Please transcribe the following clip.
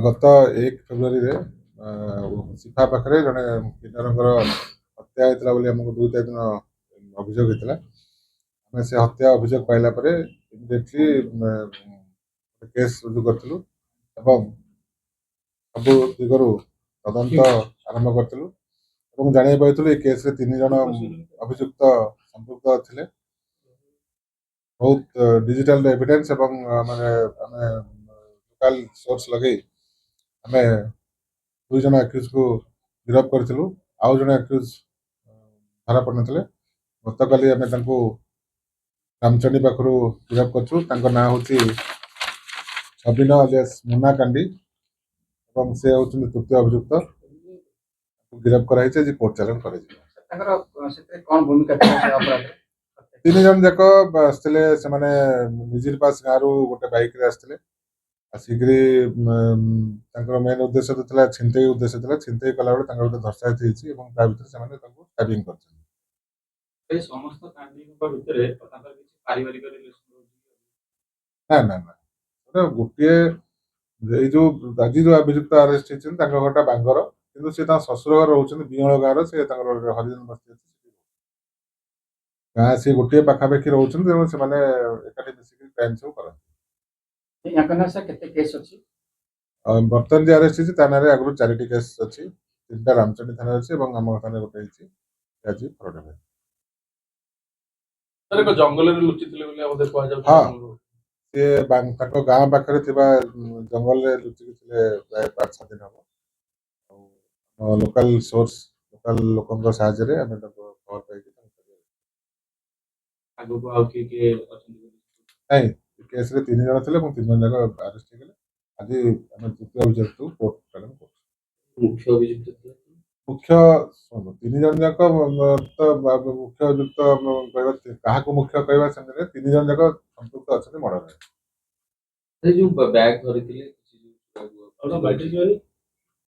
ଗତ 1 ଫେବୃଆରୀରେ ସିଫା ପାଖରେ ଜଣେ କିନ୍ନରଙ୍କର ହତ୍ୟା ହେଇଥିଲା ବୋଲି ଆମକୁ 2 ଦିନ ଅଭିଯୋଗ ହେଇଥିଲା। ଆମେ ସେ ହତ୍ୟା ଅଭିଯୋଗ ପାଇଲା ପରେ ଇମିଡିଏଟଲି କେସ୍ ରୁଜୁ କରିଥିଲୁ ଏବଂ ସବୁ ଦିଗରୁ ତଦନ୍ତ ଆରମ୍ଭ କରିଥିଲୁ ଏବଂ ଜାଣିବାକୁ ପାଇଥିଲୁ ଏ କେସ୍ରେ 3 ଜଣ ଅଭିଯୁକ୍ତ ସମ୍ପୃକ୍ତ ଥିଲେ। ବହୁତ डिजिटल एविडेंस ଏବଂ ମାନେ ଆମେ लोकल सोर्स लगे ଆମେ 2 ଜଣ ଆକ୍ୟୁଜ କୁ ଗିରଫ କରିଥିଲୁ। ଆଉ ଜଣେ ଆକ୍ୟୁଜ ଧରା ପଡ଼ିନଥିଲେ। ଗତକାଲି ଆମେ ତାଙ୍କୁ ରାମଚଣ୍ଡୀ ପାଖରୁ ଗିରଫ କରିଛୁ। ତାଙ୍କ ନାଁ ହେଉଛି ଛବିନ ଆଲିଆସ୍ ମୁନା କାଣ୍ଡି ଏବଂ ସେ ହେଉଛନ୍ତି ତୃତୀୟ ଅଭିଯୁକ୍ତ। ଗିରଫ କରାଯାଇଛି, ଆଜି କୋର୍ଟ ଚାଲାଣ କରାଯିବ। ତିନି ଜଣ ଯାକ ଆସିଥିଲେ, ସେମାନେ ମିଜିର ପାସ୍ ଗାଁରୁ ଗୋଟେ ବାଇକରେ ଆସିଥିଲେ। ଆସିକିରି ତାଙ୍କର ମେନ୍ ଉଦ୍ଦେଶ୍ୟ ଥିଲା ଛିନତେଇ ଉଦ୍ଦେଶ୍ୟ ଥିଲା। ଛିନତେଇ କଲାବେଳେ ତାଙ୍କର ଗୋଟେ ଧସ୍ତାଧସ୍ତି ହେଇଛି ଏବଂ ତା ଭିତରେ ସେମାନେ ତାଙ୍କୁ ଷ୍ଟାବିଂ କରିଛନ୍ତି। ନା ନା ନା, ଗୋଟିଏ ଏଇ ଯୋଉ ଆଜି ଯୋଉ ଅଭିଯୁକ୍ତ ଆରେଷ୍ଟ ହେଇଛନ୍ତି ତାଙ୍କ ଘରଟା ବାଙ୍ଗର, କିନ୍ତୁ ସେ ତାଙ୍କ ଶ୍ୱଶୁର ଘର ରହୁଛନ୍ତି ବିଅଳ ଗାଁର। ସେ ତାଙ୍କର ହରିଜନ ବସ୍ତି ଅଛି, ଗାଁ ସେ ଗୋଟିଏ ପାଖାପାଖି ରହୁଛନ୍ତି, ତେଣୁ ସେମାନେ ଏକାଠି ମିଶିକି କ୍ରାଇମ୍ ସବୁ କରନ୍ତି। ବର୍ତ୍ତମାନ ଯେ ଆରେଷ୍ଟ ହେଇଛି ତା ନାଁରେ ଆଗରୁ 4ଟି କେସ୍ ଅଛି। 3ଟା ରାମଚଣ୍ଡୀ ଥାନାରେ ଅଛି ଏବଂ ଆମ ଥାନାରେ ଗୋଟେ ହେଇଛି। ଆଜି ଫରୱାର୍ଡ ହେବ। ଜଙ୍ଗଲରେ ଲୁଚିଥିଲେ ବୋଲି ଆମକୁ କୁହାଯାଉଛି। ସେ ତାଙ୍କ ଗାଁ ପାଖରେ ଥିବା ଜଙ୍ଗଲରେ ଲୁଚିକି ଥିଲେ ପ୍ରାୟ 5-7 ଦିନ ହେବ। ଆଉ ଲୋକାଲ ସୋର୍ସ ଲୋକାଲ ଲୋକଙ୍କ ସାହାଯ୍ୟରେ ଆମେ ତାଙ୍କୁ ଖବର ପାଇକି ଆଗକୁ ଆଉ କିଏ ଅଛନ୍ତି? ନାଇଁ, କେସ୍ରେ 3 ଜଣ ଥିଲେ ଏବଂ 3 ଜଣ ଯାକ ଆରେଷ୍ଟ ହେଇଗଲେ। ଆଜି ଆମେ ତୃତୀୟ ଅଭିଯୁକ୍ତକୁ କୋର୍ଟ ଚାଲାଣ କରୁଛୁ। ମୁଖ୍ୟ ଅଭିଯୁକ୍ତ 3 ଜଣ ଯାକ ତ ମୁଖ୍ୟ ଅଭିଯୁକ୍ତ କହିବା, କାହାକୁ ମୁଖ୍ୟ କହିବା ସେମିତି 3 ଜଣ ଯାକ ସମ୍ପୃକ୍ତ ଅଛନ୍ତି ମର୍ଡରରେ। ଯୋଉ ବ୍ୟାଗ ଧରିଥିଲେ